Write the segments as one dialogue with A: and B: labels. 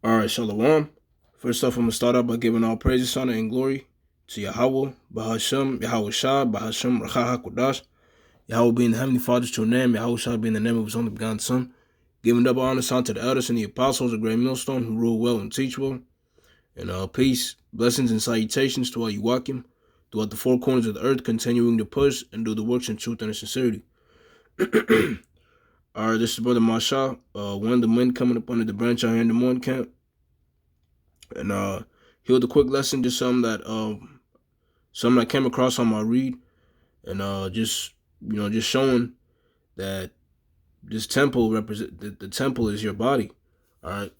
A: All right, Shalom. First off, I'm gonna start out by giving all praises, honor, and glory to Yahweh, Bahashem, Yahweh Shah, Bahashem, Racha HaKodash, Yahweh being the Heavenly Father's true name, Yahweh Shah being the name of His only begotten Son, giving double honor unto the elders and the apostles, the great millstone who rule well and teach well, and peace, blessings, and salutations to all you walking throughout the four corners of the earth, continuing to push and do the works in truth and in sincerity. All right, this is Brother Masha. One of the men coming up under the branch out here in the morning camp. And here was a quick lesson, just something I came across on my read, and just showing that this temple represent the temple is your body, all right,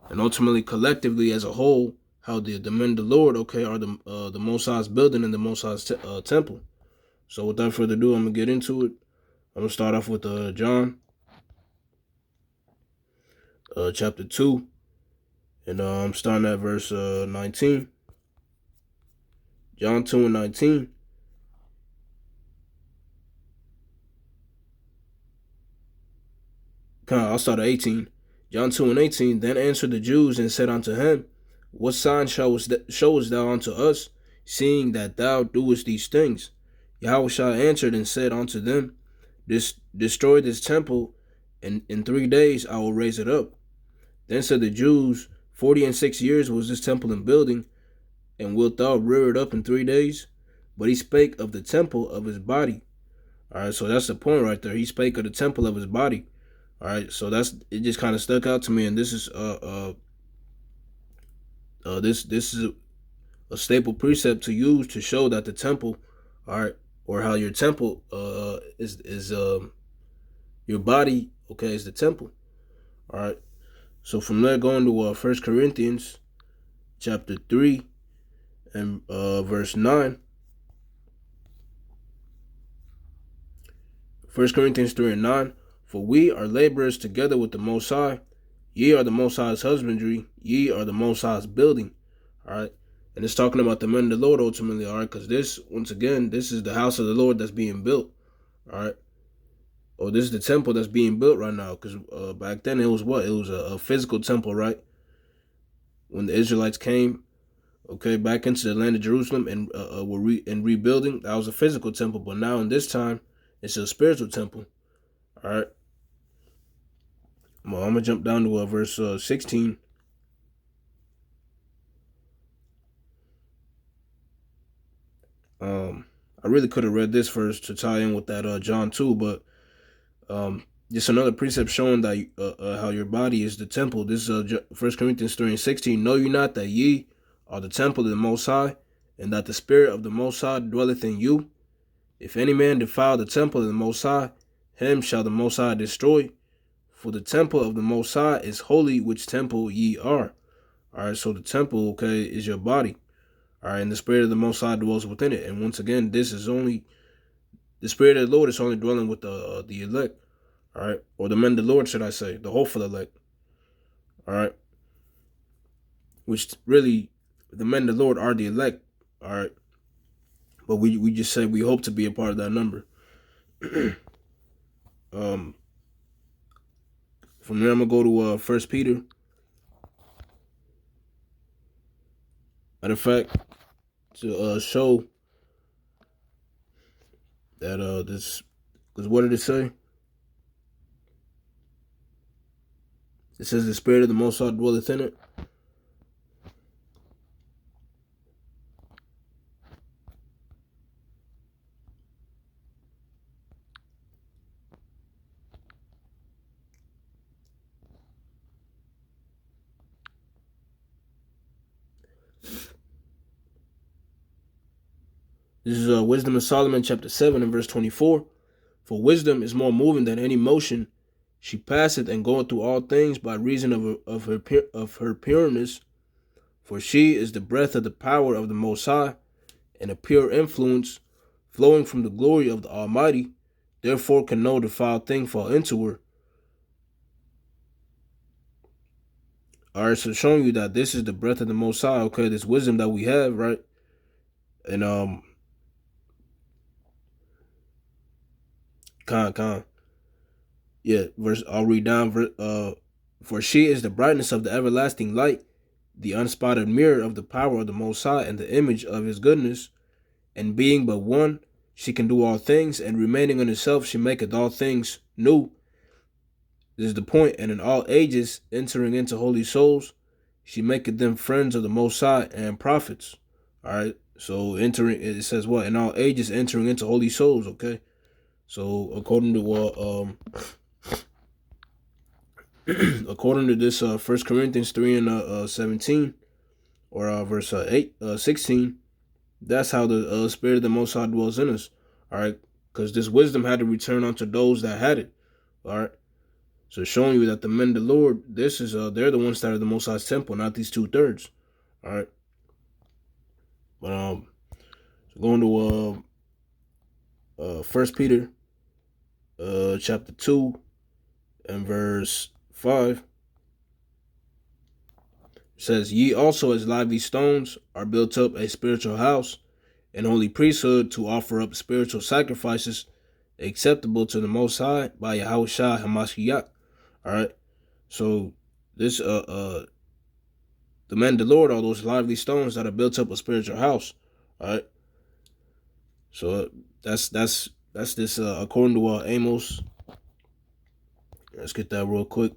A: and ultimately collectively as a whole, how the men of the Lord, okay, are the Most High's building and the Most High's temple. So without further ado, I'm gonna get into it. I'm gonna start off with John, chapter 2, and I'm starting at verse 19. John 2 and 19. I'll start at 18. John 2 and 18. Then answered the Jews and said unto him, What sign showest thou unto us, seeing that thou doest these things? Yahushua answered and said unto them, Destroy this temple, and in 3 days I will raise it up. Then said the Jews, 46 years was this temple in building, and wilt thou rear it up in 3 days? But he spake of the temple of his body. All right, so that's the point right there. He spake of the temple of his body. All right, so it. Just kind of stuck out to me, and this is this is a staple precept to use to show that the temple, all right, or how your temple is your body, okay, is the temple. All right, so from there going to 1 Corinthians chapter 3 and verse 9. 1 Corinthians 3 and 9. For we are laborers together with the Most High. Ye are the Most High's husbandry. Ye are the Most High's building. All right. And it's talking about the men of the Lord ultimately. All right. Because this, once again, this is the house of the Lord that's being built. All right. Or this is the temple that's being built right now. Because back then it was what? It was a physical temple, right? When the Israelites came, okay, back into the land of Jerusalem and were rebuilding, that was a physical temple. But now in this time, it's a spiritual temple. All right. Well, I'm going to jump down to verse 16. I really could have read this first to tie in with that John 2, but just another precept showing that how your body is the temple. This is 1 Corinthians 3 and 16. Know you not that ye are the temple of the Most High, and that the Spirit of the Most High dwelleth in you? If any man defile the temple of the Most High, him shall the Most High destroy. For the temple of the Most High is holy, which temple ye are. All right, so the temple, okay, is your body. All right, and the Spirit of the Most High dwells within it. And once again, this is only the Spirit of the Lord is only dwelling with the elect. All right, or the men of the Lord, should I say, the hopeful elect. All right, which really the men of the Lord are the elect. All right, but we just say we hope to be a part of that number. From there, I'm gonna go to 1 Peter. Matter of fact, to show that this, because what did it say? It says the Spirit of the Most High dwelleth in it. This is Wisdom of Solomon, chapter 7 and verse 24. For wisdom is more moving than any motion. She passeth and goeth through all things by reason of her pureness. For she is the breath of the power of the Most High, and a pure influence flowing from the glory of the Almighty. Therefore can no defiled thing fall into her. All right, so showing you that this is the breath of the Most High, okay, this wisdom that we have, right? And yeah, verse. I'll read down For she is the brightness of the everlasting light, the unspotted mirror of the power of the Most High, and the image of his goodness. And being but one, she can do all things, and remaining in herself, she maketh all things new. This is the point. And in all ages, entering into holy souls, she maketh them friends of the Most High and prophets. All right. So entering, it says what? In all ages, entering into holy souls. Okay. So according to what, according to this 1 Corinthians 3 and 17, or verse 16, that's how the Spirit of the Most High dwells in us. All right. Because this wisdom had to return unto those that had it. All right. So showing you that the men of the Lord, this is they're the ones that are the Most High's temple, not these 2/3. All right. But so going to 1 Peter chapter 2 and verse 5, it says, "Ye also as lively stones are built up a spiritual house, an holy priesthood, to offer up spiritual sacrifices acceptable to the Most High by Yahushua HaMashiach." All right. So this the men of the Lord are those lively stones that are built up a spiritual house. All right. So that's this according to Amos. Let's get that real quick,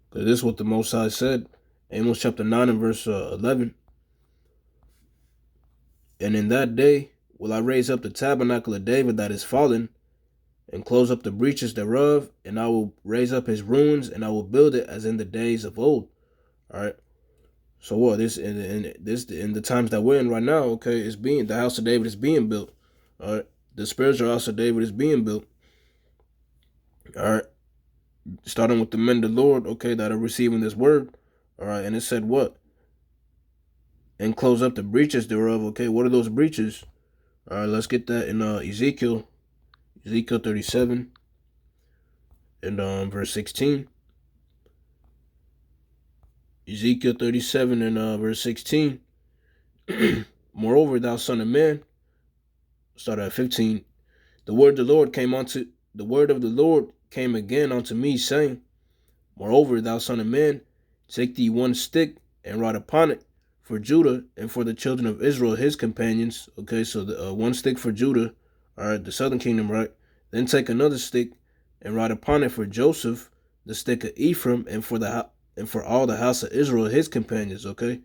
A: because this is what the Most High said. Amos chapter 9 and verse 11. "And in that day will I raise up the tabernacle of David that is fallen, and close up the breaches thereof, and I will raise up his ruins, and I will build it as in the days of old." All right. So what? This in the times that we're in right now, okay, is being, the house of David is being built. All right. The spiritual house of David is being built. All right. Starting with the men of the Lord, okay, that are receiving this word. All right. And it said what? "And close up the breaches thereof." Okay. What are those breaches? All right. Let's get that in Ezekiel 37 and verse 16. Ezekiel 37 and verse 16. "Moreover, thou son of man," start at 15. The word of the Lord came again unto me, saying, "Moreover, thou son of man, take thee one stick and write upon it for Judah and for the children of Israel his companions." Okay, so the one stick for Judah, all right, the southern kingdom, right? "Then take another stick and write upon it for Joseph, the stick of Ephraim, and for all the house of Israel his companions." Okay,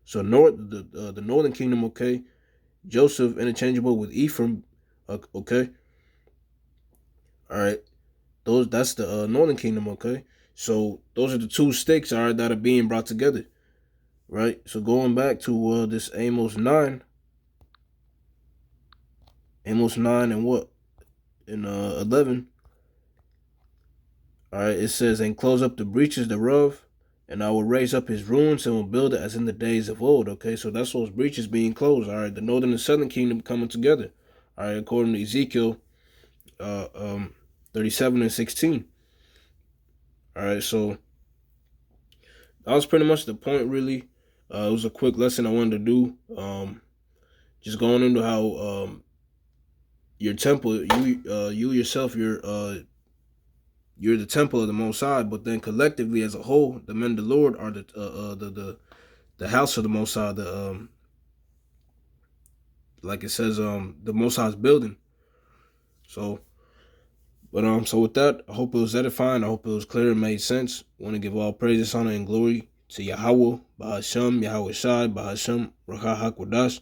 A: so the northern kingdom, okay, Joseph interchangeable with Ephraim, okay, all right, that's the northern kingdom, okay. So those are the two sticks, all right, that are being brought together, right? So going back to this Amos 9 and what in 11, all right, it says, "And close up the breaches thereof, and I will raise up his ruins and will build it as in the days of old." Okay, so that's those breaches being closed. All right, the northern and southern kingdom coming together. All right, according to Ezekiel 37 and 16. All right, so that was pretty much the point, really. It was a quick lesson I wanted to do. Just going into how your temple, you yourself, you're the temple of the Most High, but then collectively as a whole, the men of the Lord are the house of the Most High. Like it says, the Most High's building. So, but so with that, I hope it was edifying. I hope it was clear and made sense. I want to give all praises, honor, and glory to Yahweh, Bahasham, Yahweh Shai, Bahasham, Rakah HaKodash,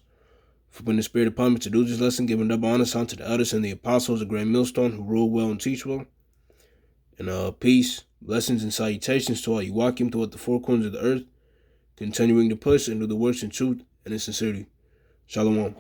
A: for putting the Spirit upon me to do this lesson, giving double honors unto the elders and the apostles, the great millstone, who rule well and teach well. And peace, blessings, and salutations to all you walking throughout the four corners of the earth, continuing to push and do the works in truth and in sincerity. Shalom.